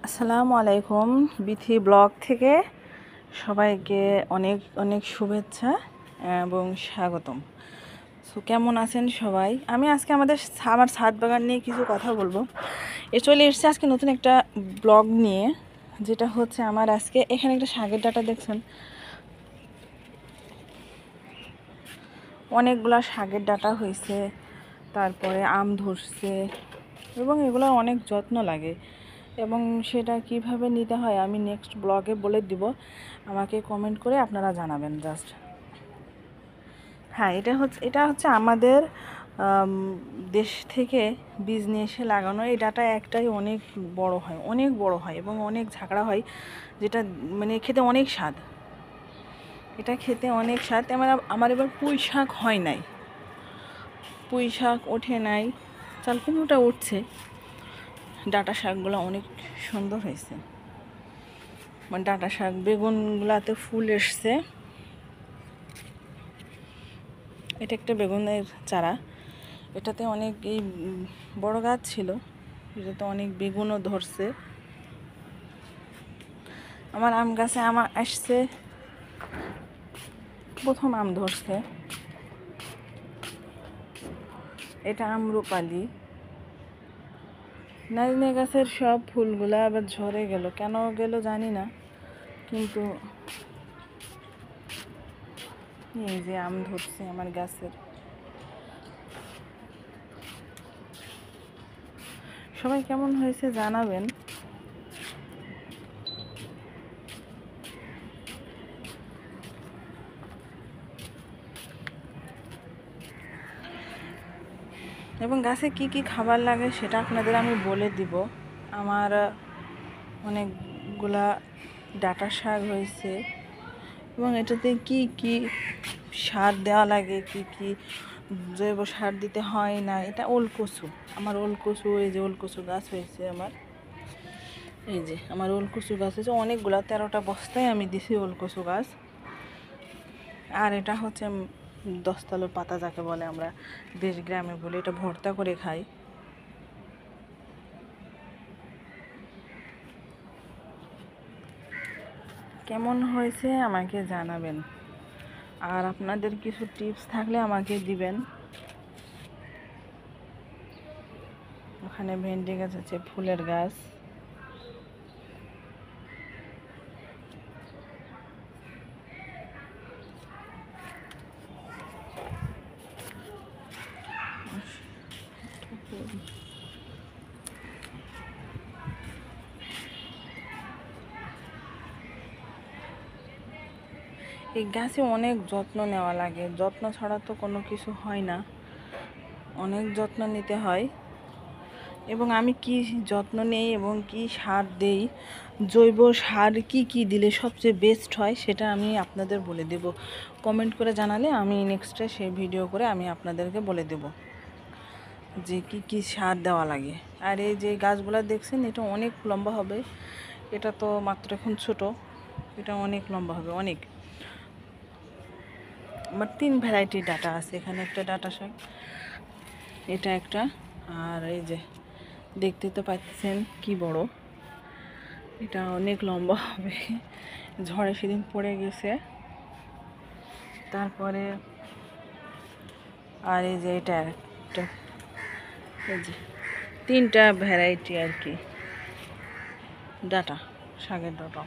আসসালামু আলাইকুম। বিথি ব্লগ থেকে সবাইকে অনেক অনেক শুভেচ্ছা এবং স্বাগতম। সো কেমন আছেন সবাই? আমি আজকে আমার ছাদ বাগান নিয়ে কিছু কথা বলবো। চলে এসেছি আজকে নতুন একটা ব্লগ নিয়ে, যেটা হচ্ছে আমার আজকে এখানে একটা শাকের ডাঁটা দেখছেন, অনেকগুলা শাকের ডাঁটা হয়েছে, তারপরে আম ধরছে এবং এগুলোর অনেক যত্ন লাগে এবং সেটা কিভাবে নিতে হয় আমি নেক্সট ব্লগে বলে দিব। আমাকে কমেন্ট করে আপনারা জানাবেন জাস্ট। হ্যাঁ, এটা হচ্ছে আমাদের দেশ থেকে বীজ নিয়ে এসে লাগানো। এই ডাটা একটাই অনেক বড় হয় এবং অনেক ঝাঁকড়া হয়, যেটা মানে খেতে অনেক স্বাদ। এটা খেতে অনেক স্বাদ। আমার এবার পুঁই শাক হয় নাই, পুঁই শাক ওঠে নাই, চাল কুমড়োটা উঠছে। ডাঁটা শাকগুলো অনেক সুন্দর হয়েছে, মানে ডাঁটা শাক বেগুনগুলাতে ফুল এসছে। এটা একটা বেগুনের চারা, এটাতে অনেক এই বড় গাছ ছিল, এটাতে অনেক বেগুনও ধরছে। আমার আম গাছে আসছে, প্রথম আম ধরছে। এটা আমরুপালি। নারিনেল গাছের সব ফুলগুলা আবার ঝরে গেল, কেন গেল জানি না, কিন্তু এই যে আম ধরছে আমার গাছের। সবাই কেমন হয়েছে জানাবেন। এবং গাছে কি কি খাবার লাগে সেটা আপনাদের আমি বলে দিব। আমার অনেকগুলা ডাঁটা শাক হয়েছে এবং এটাতে কি কি সার দেওয়া লাগে, কি কি জৈব সার দিতে হয় না। এটা ওলকচু, আমার ওলকচু, এই যে ওলকচু গাছ হয়েছে আমার, এই যে আমার ওলকচু গাছ হয়েছে অনেকগুলা, 13টা বস্তায় আমি দিছি ওলকচু গাছ। আর এটা হচ্ছে দশতালুর পাতা, যাকে বলে আমরা দেশ গ্রামে বলি, এটা ভর্তা করে খাই। কেমন হয়েছে আমাকে জানাবেন, আর আপনাদের কিছু টিপস থাকলে আমাকে দিবেন। ওখানে ভেন্ডি গাছ আছে, ফুলের গাছ। এই গাছে অনেক যত্ন নেওয়া লাগে, যত্ন ছাড়া তো কোনো কিছু হয় না, অনেক যত্ন নিতে হয়। এবং আমি কি যত্ন নেই এবং কি সার দেই, জৈব সার কি কি দিলে সবচেয়ে বেস্ট হয় সেটা আমি আপনাদের বলে দেব। কমেন্ট করে জানালে আমি নেক্সটে সেই ভিডিও করে আমি আপনাদেরকে বলে দেব যে কি কি সার দেওয়া লাগে। আর এই যে গাছগুলো দেখছেন, এটা অনেক লম্বা হবে, এটা তো মাত্র এখন ছোট, এটা অনেক লম্বা হবে অনেক। আমার 3 ভ্যারাইটির ডাটা আছে, এখানে একটা ডাটা শাক, এটা একটা, আর এই যে দেখতে তো পাচ্ছেন কি বড়, এটা অনেক লম্বা হবে, ঝড়ে সেদিন পড়ে গেছে। তারপরে আর এই যে এটা একটা, এই যে 3টা ভ্যারাইটি আর কি ডাটা, শাকের ডাটা।